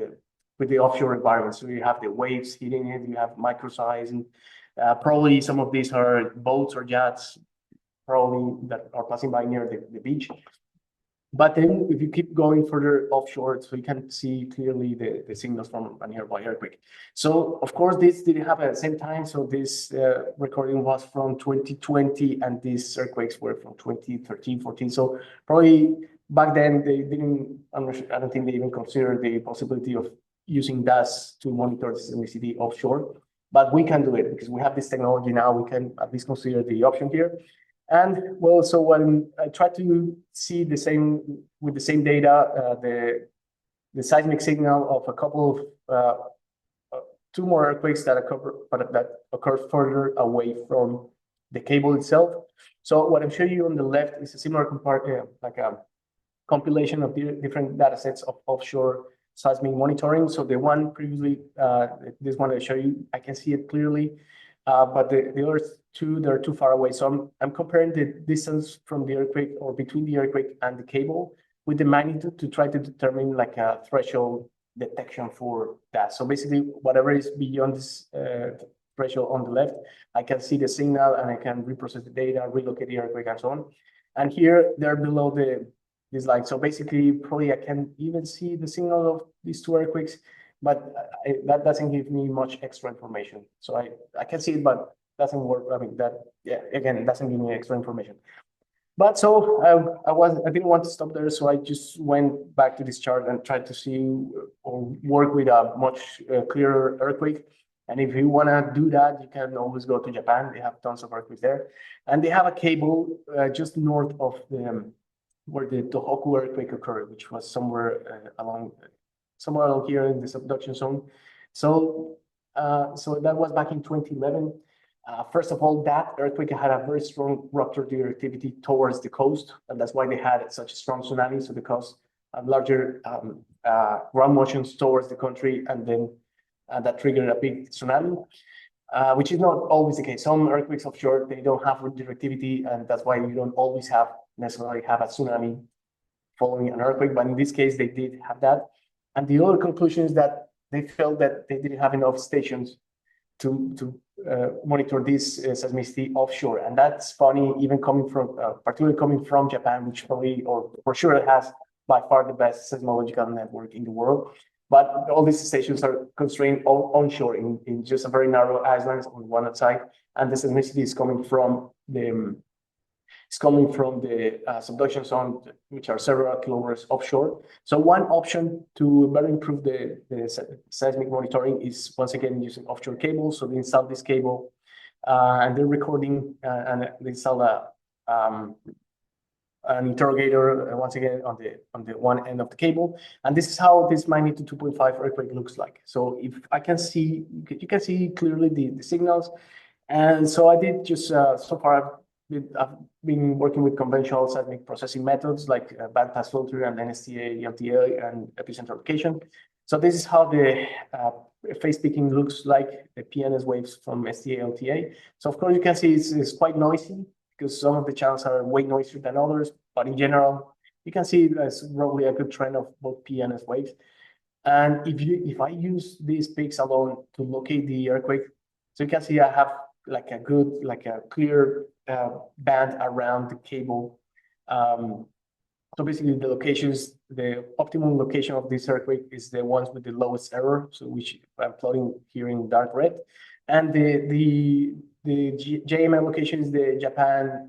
the offshore environment. So you have the waves hitting it, you have microsize, and probably some of these are boats or yachts, probably that are passing by near the beach. But then if you keep going further offshore, so you can see clearly the signals from a nearby earthquake. So of course, this didn't happen at the same time. So this recording was from 2020, and these earthquakes were from 2013, 14. So probably back then they didn't, I don't think they even considered the possibility of using DAS to monitor the seismicity offshore. But we can do it because we have this technology now. We can at least consider the option here. And well, so when I try to see the same with the same data, the seismic signal of a couple of two more earthquakes that occur further away from the cable itself. So what I'm showing you on the left is a similar like a compilation of different data sets of offshore seismic monitoring. So the one previously, this one I show you, I can see it clearly. But the other two, they're too far away. So I'm comparing the distance from the earthquake or between the earthquake and the cable with the magnitude to try to determine like a threshold detection for that. So basically, whatever is beyond this threshold on the left, I can see the signal and I can reprocess the data, relocate the earthquake and so on. And here they're below this line. So basically, probably I can even see the signal of these two earthquakes, but that doesn't give me much extra information. So I can see it, but doesn't work. I mean, again, it doesn't give me extra information. But so I didn't want to stop there. So I just went back to this chart and tried to see or work with a much clearer earthquake. And if you want to do that, you can always go to Japan. They have tons of earthquakes there. And they have a cable just north of where the Tohoku earthquake occurred, which was somewhere along here in the subduction zone. So that was back in 2011. First of all, that earthquake had a very strong rupture directivity towards the coast, and that's why they had such a strong tsunami. So they caused larger ground motions towards the country, and then that triggered a big tsunami, which is not always the case. Some earthquakes offshore, they don't have directivity, and that's why you don't always necessarily have a tsunami following an earthquake. But in this case, they did have that. And the other conclusion is that they felt that they didn't have enough stations to monitor this seismicity offshore. And that's funny, even particularly coming from Japan, which probably, or for sure, has by far the best seismological network in the world. But all these stations are constrained onshore in just a very narrow islands on one side, and the seismicity is coming from the subduction zone, which are several kilometers offshore. So one option to better improve the seismic monitoring is once again using offshore cables. So they install this cable, and they're recording, and they install an interrogator once again on the one end of the cable, and this is how this magnitude 2.5 earthquake looks like. So if I can see, you can see clearly the signals, and so I did just so far I've been working with conventional seismic processing methods like bandpass filter and NSTA, LTA, and epicenter location. So this is how the phase peaking looks like, the PNS waves from STA, LTA. So of course you can see it's quite noisy because some of the channels are way noisier than others, but in general, you can see there's probably a good trend of both PNS waves. And if I use these peaks alone to locate the earthquake, so you can see I have like a clear band around the cable. So basically the locations, the optimum location of this earthquake is the ones with the lowest error, so which I'm plotting here in dark red. And the JML location is the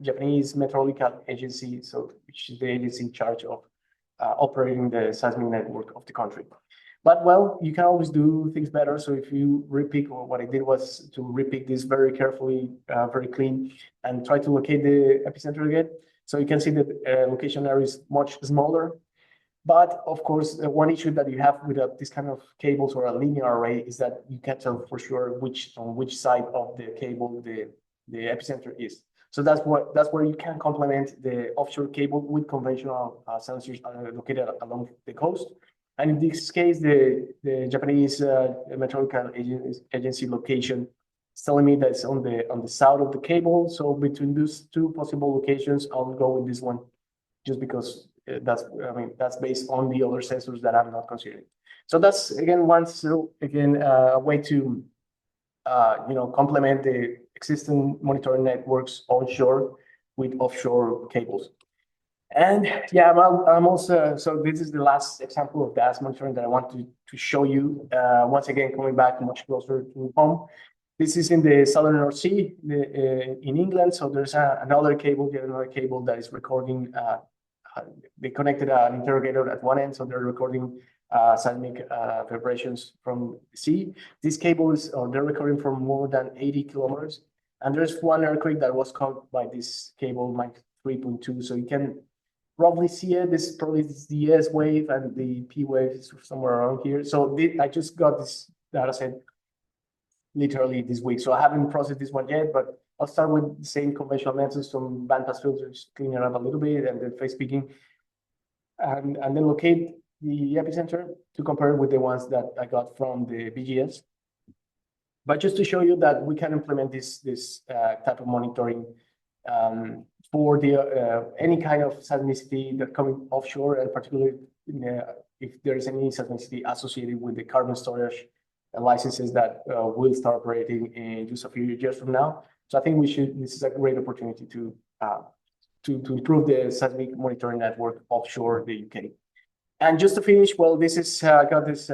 Japanese Meteorological Agency, so which is the agency in charge of operating the seismic network of the country. But well, you can always do things better. So if you repick, or what I did was to repick this very carefully, very clean, and try to locate the epicenter again. So you can see that location area is much smaller. But of course, one issue that you have with this kind of cables or a linear array is that you can't tell for sure on which side of the cable the epicenter is. So that's where you can complement the offshore cable with conventional sensors located along the coast. And in this case, the Japanese Meteorological Agency location is telling me that it's on the south of the cable. So between those two possible locations, I'll go with this one, just because that's based on the other sensors that I'm not considering. So that's again a way to complement the existing monitoring networks onshore with offshore cables. And yeah, I'm also, so this is the last example of gas monitoring that I want to show you. Once again, coming back much closer to home. This is in the southern North Sea in England. So there's another cable that is recording. They connected an interrogator at one end, so they're recording seismic vibrations from the sea. These cables, they're recording from more than 80 kilometers. And there's one earthquake that was caused by this cable, Mach 3.2. So you can probably see it. This is probably the S wave, and the P wave is somewhere around here. So I just got this data set literally this week. So I haven't processed this one yet, but I'll start with the same conventional methods, from bandpass filters, clean it up a little bit, and then phase peaking, and then locate the epicenter to compare with the ones that I got from the BGS. But just to show you that we can implement this type of monitoring for any kind of seismicity that coming offshore, and particularly if there is any seismicity associated with the carbon storage licenses that will start operating in just a few years from now. So I think this is a great opportunity to improve the seismic monitoring network offshore the UK. And just to finish, well, this is got this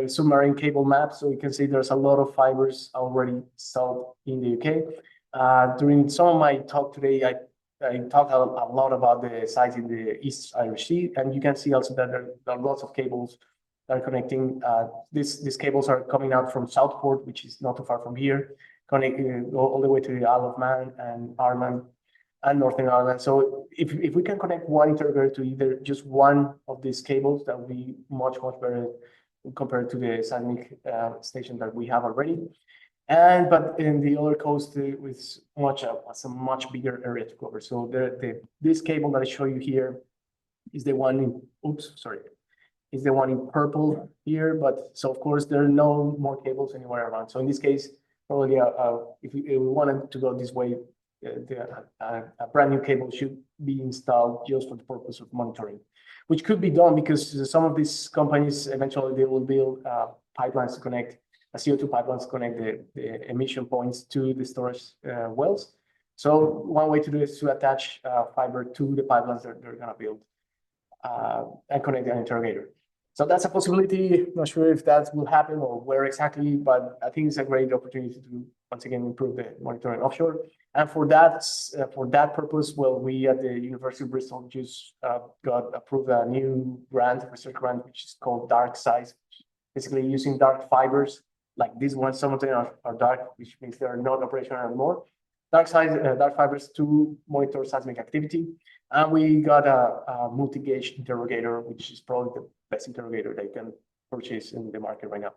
submarine cable map. So you can see there's a lot of fibers already installed in the UK. During some of my talk today, I talked a lot about the sites in the East Irish Sea, and you can see also that there are lots of cables that are connecting. These cables are coming out from Southport, which is not too far from here, connecting all the way to the Isle of Man and Ireland and Northern Ireland. So if we can connect one interrogator to either just one of these cables, that would be much better compared to the seismic station that we have already. But in the other coast, with a much bigger area to cover. So this cable that I show you here is the one in, is the one in purple here. But so of course there are no more cables anywhere around. So in this case, probably if we wanted to go this way, a brand new cable should be installed just for the purpose of monitoring, which could be done because some of these companies eventually they will build pipelines to connect. CO2 pipelines connect the emission points to the storage wells. So one way to do it is to attach fiber to the pipelines that they're going to build and connect an interrogator. So that's a possibility. Not sure if that will happen or where exactly, but I think it's a great opportunity to once again improve the monitoring offshore. And for that purpose, well, we at the University of Bristol just got approved a new research grant, which is called Dark Size, basically using dark fibers like this one. Some of them are dark, which means they are not operational anymore. Dark fibers to monitor seismic activity. And we got a multi-gauge interrogator, which is probably the best interrogator they can purchase in the market right now.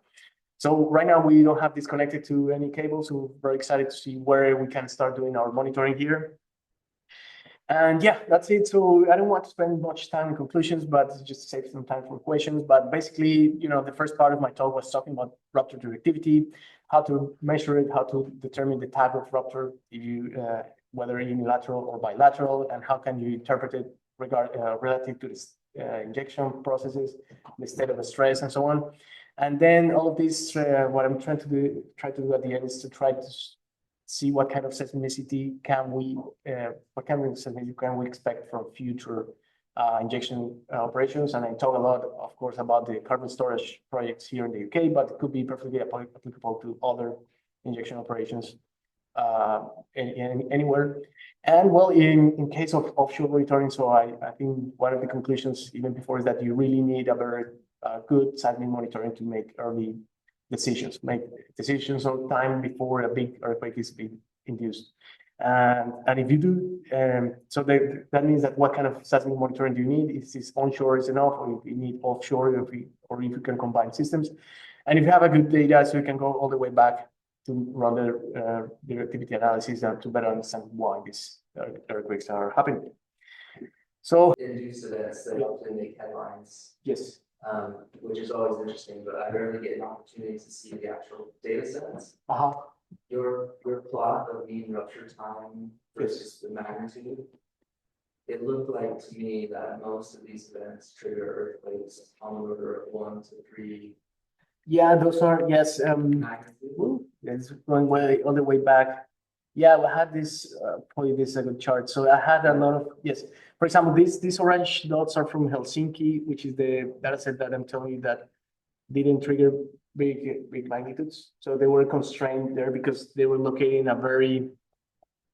So right now we don't have this connected to any cables. So we're very excited to see where we can start doing our monitoring here. And yeah, that's it. So I don't want to spend much time in conclusions, but just to save some time for questions. But basically, the first part of my talk was talking about rupture directivity, how to measure it, how to determine the type of rupture, if you whether unilateral or bilateral, and how can you interpret it relative to this injection processes, the state of stress, and so on. And then all of this, what I'm trying to do at the end is to try to see what kind of seismicity can we expect from future injection operations. And I talk a lot, of course, about the carbon storage projects here in the UK, but it could be perfectly applicable to other injection operations anywhere. And well, in case of offshore monitoring, so I think one of the conclusions even before is that you really need a very good seismic monitoring to make early decisions, on time before a big earthquake is being induced. And if you do, so that means that what kind of seismic monitoring do you need? Is this onshore is enough, or if you need offshore, or if you can combine systems? And if you have a good data, so you can go all the way back to run the directivity analysis and to better understand why these earthquakes are happening. So induced events that often make headlines. Yes. Which is always interesting, but I rarely get an opportunity to see the actual data sets. Your plot of mean rupture time versus the magnitude, it looked like to me that most of these events trigger earthquakes on the order of 1 to 3. Yeah, those are, yes. It's going all the way back. Yeah, we had this, probably this is a good chart. So I had a lot of, yes. For example, these orange dots are from Helsinki, which is the data set that I'm telling you that didn't trigger big magnitudes. So they were constrained there because they were located in a very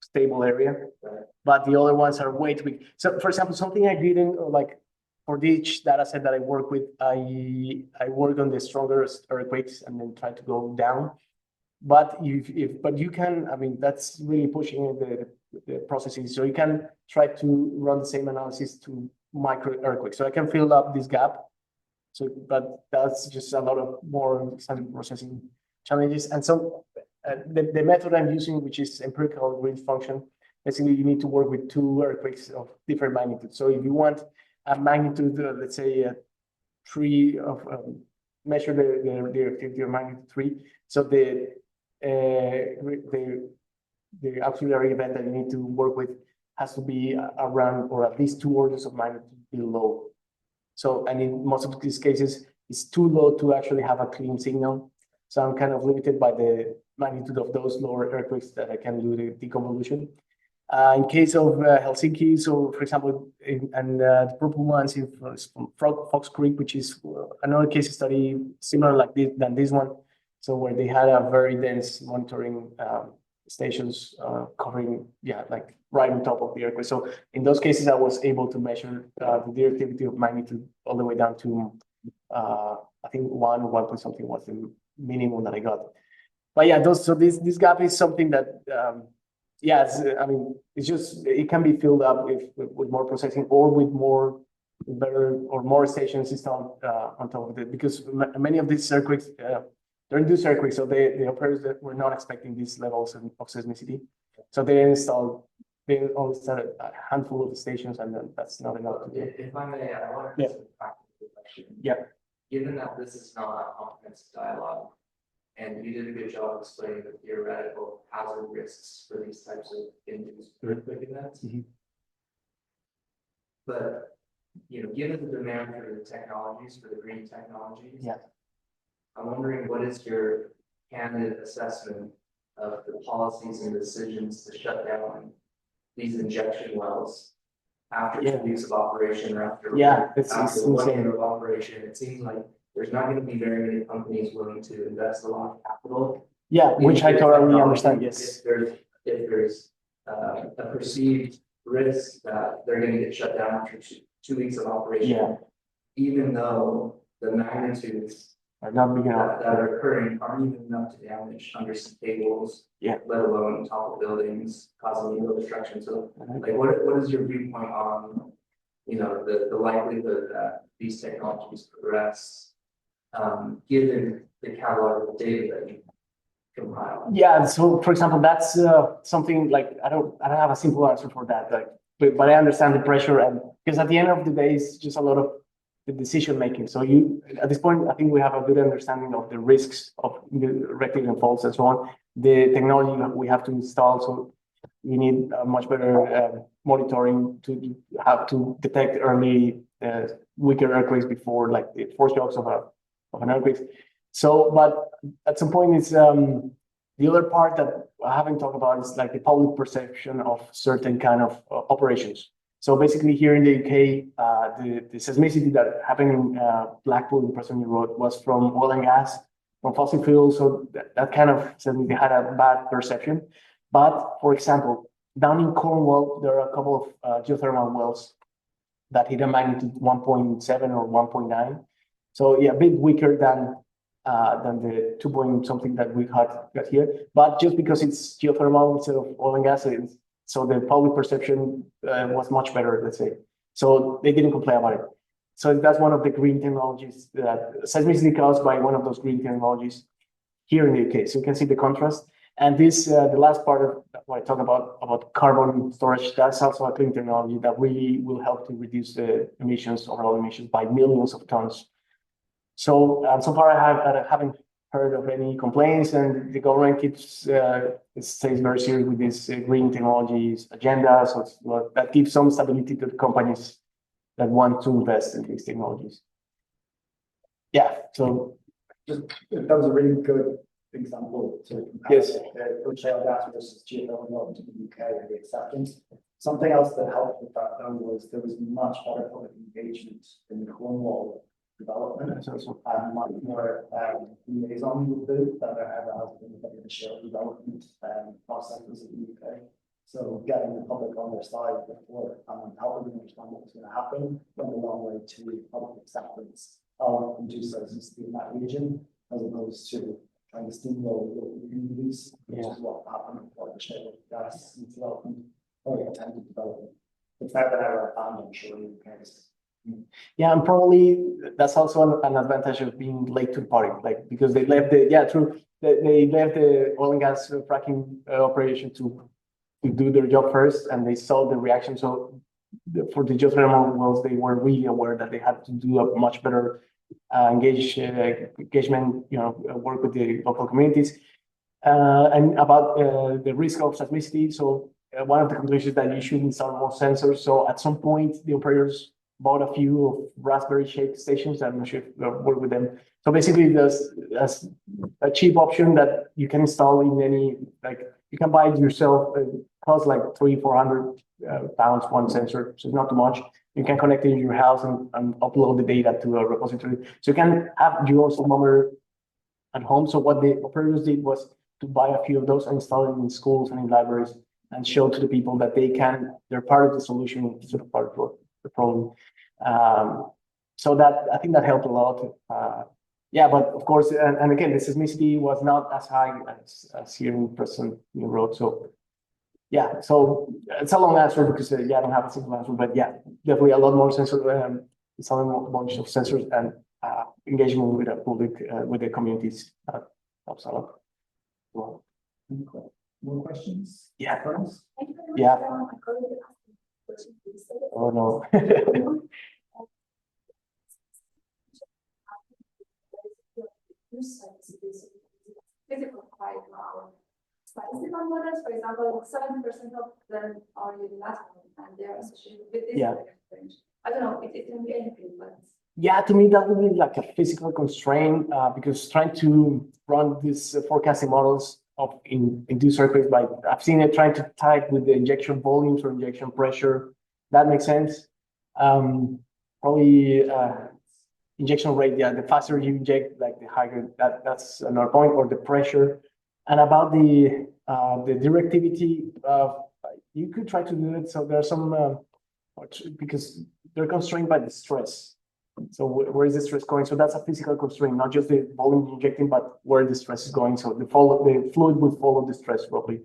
stable area. Right. But the other ones are way too big. So for example, something I didn't like for each data set that I work with, I work on the stronger earthquakes and then try to go down. But but you can, I mean, that's really pushing the processes. So you can try to run the same analysis to micro earthquakes. So I can fill up this gap. So, but that's just a lot of more standard processing challenges. And so the method I'm using, which is empirical grid function, basically you need to work with 2 earthquakes of different magnitude. So if you want a magnitude, let's say 3 of measure the activity of magnitude 3. So the auxiliary event that you need to work with has to be around or at least 2 orders of magnitude below. So, and in most of these cases, it's too low to actually have a clean signal. So I'm kind of limited by the magnitude of those lower earthquakes that I can do the deconvolution. In case of Helsinki, so for example, the purple ones from Fox Creek, which is another case study similar like than this one. So where they had a very dense monitoring stations covering, like right on top of the earthquake. So in those cases, I was able to measure the directivity of magnitude all the way down to, I think 1 point something was the minimum that I got. But yeah, this gap is something that, I mean, it can be filled up with more processing or with better or more stations installed on top of it, because many of these earthquakes, they're induced earthquakes, so the operators that were not expecting these levels of seismicity. So they only started a handful of stations, and then that's not enough to do. If I may, I want to ask a practical question. Yeah. Given that this is not a comprehensive dialogue, and you did a good job explaining the theoretical hazard risks for these types of induced earthquake events. Mm-hmm. But given the demand for the technologies, for the green technologies, I'm wondering what is your candid assessment of the policies and decisions to shut down these injection wells after 2 weeks of operation or after it's 1 year of operation, it seems like there's not going to be very many companies willing to invest a lot of capital. Yeah, which I totally understand. Yes. If there's a perceived risk that they're going to get shut down after 2 weeks of operation, even though the magnitudes are not big enough that are occurring aren't even enough to damage undersea cables, let alone top of buildings, causing legal destruction. So, like, what is your viewpoint on, the likelihood that these technologies progress, given the catalog of data that you compile? Yeah. So, for example, that's something like I don't have a simple answer for that. Like, but I understand the pressure, and because at the end of the day, it's just a lot of the decision making. So at this point, I think we have a good understanding of the risks of the rectification faults and so on. The technology that we have to install, so we need much better monitoring to have to detect early weaker earthquakes before, like, the foreshocks of an earthquake. So, but at some point, it's the other part that I haven't talked about is like the public perception of certain kind of operations. So basically, here in the UK, the seismicity that happened in Blackpool in Preston Road was from oil and gas, from fossil fuels. So that kind of seismicity had a bad perception. But for example, down in Cornwall, there are a couple of geothermal wells that hit a magnitude 1.7 or 1.9. So yeah, a bit weaker than the 2 point something that we got here. But just because it's geothermal instead of oil and gas, so the public perception was much better, let's say. So they didn't complain about it. So that's one of the green technologies that seismicity caused by one of those green technologies here in the UK. So you can see the contrast. And this, the last part of what I talk about carbon storage, that's also a clean technology that really will help to reduce the emissions, overall emissions, by millions of tons. So so far I haven't heard of any complaints, and the government stays very serious with this green technologies agenda. So that gives some stability to the companies that want to invest in these technologies. Yeah. So that was a really good example to compare shale gas versus geothermal to the UK and the acceptance. Something else that helped with that though was there was much better public engagement in the Cornwall development and much more liaison with the that there ever has been with the shale development processes in the UK. So getting the public on their side before helping them understand what was going to happen went a long way to public acceptance of induced seismicity in that region, as opposed to trying to steamroll local communities, which is what happened for the shale gas development or intended development. The fact that I were banned, I'm sure in the case. Yeah, and probably that's also an advantage of being late to the party, like, because they left they left the oil and gas fracking operation to do their job first, and they saw the reaction. So for the geothermal wells, they were really aware that they had to do a much better engagement, work with the local communities, and about the risk of seismicity. So one of the conclusions is that you should install more sensors. So at some point, the operators bought a few of Raspberry shake stations. I'm not sure if you work with them. So basically, there's a cheap option that you can install in any, like, you can buy it yourself. It costs like £300-400 one sensor, so it's not too much. You can connect it in your house and upload the data to a repository. So you can have your thermometer at home. So what the operators did was to buy a few of those and install it in schools and in libraries and show to the people that they're part of the solution instead of part of the problem. So that, I think that helped a lot. Yeah, but of course, and again, the seismicity was not as high as here in Preston Road. So yeah, so it's a long answer because I don't have a simple answer, but yeah, definitely a lot more sensors, installing a bunch of sensors and engagement with the public, with the communities helps a lot. Well, more questions? Yeah. Friends? Yeah. Oh no. Physical quite well. Statistical models, for example, 70% of them are unilateral and they are associated with this range. I don't know, it can be anything, but yeah, to me that would be like a physical constraint because trying to run these forecasting models of induced earthquakes, like I've seen it trying to tie it with the injection volumes or injection pressure. That makes sense. Probably injection rate, yeah, the faster you inject, like the higher, that's another point, or the pressure. And about the directivity, you could try to do it. So there's some, because they're constrained by the stress. So where is the stress going? So that's a physical constraint, not just the volume injecting, but where the stress is going. So the fluid will follow the stress roughly,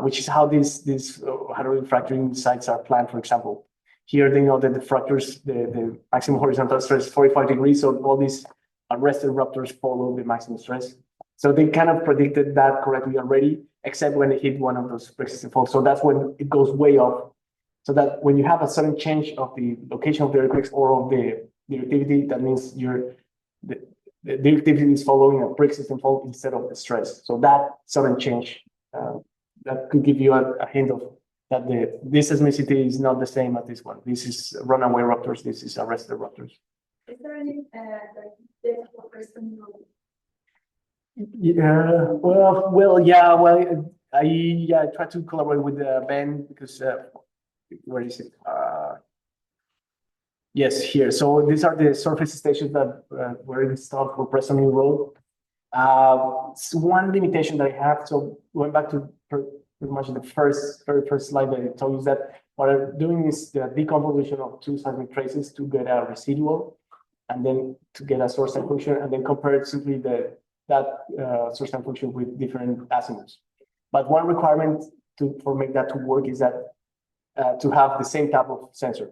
which is how these hydrofracturing sites are planned, for example. Here they know that the fractures, the maximum horizontal stress is 45 degrees, so all these arrested ruptures follow the maximum stress. So they kind of predicted that correctly already, except when they hit one of those persistent faults. So that's when it goes way off. So that when you have a sudden change of the location of the earthquakes or of the directivity, that means the directivity is following a pre-existing fault instead of the stress. So that sudden change, that could give you a hint of that this seismicity is not the same as this one. This is runaway ruptures. This is arrested ruptures. Is there any data for person? Yeah. Well, yeah. Well, I try to collaborate with Ben because where is it? Yes, here. So these are the surface stations that were installed for Preston New Road. One limitation that I have. So going back to pretty much the very first slide that I told you, is that what I'm doing is the decomposition of two seismic traces to get a residual, and then to get a source time function, and then compare simply that source time function with different azimuths. But one requirement for make that to work is that to have the same type of sensor,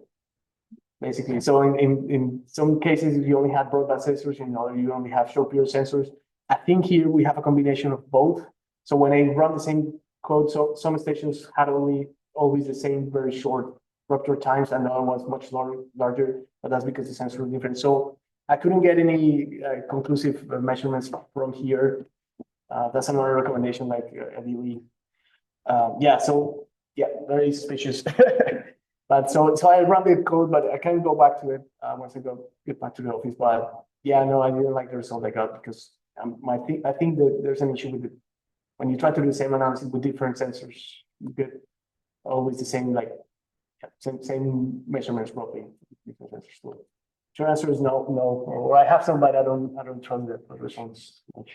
basically. So in some cases, you only have broadband sensors, you only have short period sensors. I think here we have a combination of both. So when I run the same code, so some stations had always the same very short rupture times, and the other ones much larger, but that's because the sensor is different. So I couldn't get any conclusive measurements from here. That's another recommendation, like ideally. Very suspicious. But so I run the code, but I can't go back to it once I get back to the office. But yeah, no, I didn't like the result I got because I think that there's an issue with it. When you try to do the same analysis with different sensors, you get always the same same measurements roughly. Different sensors. So your answer is no, or I have some, but I don't trust the results much.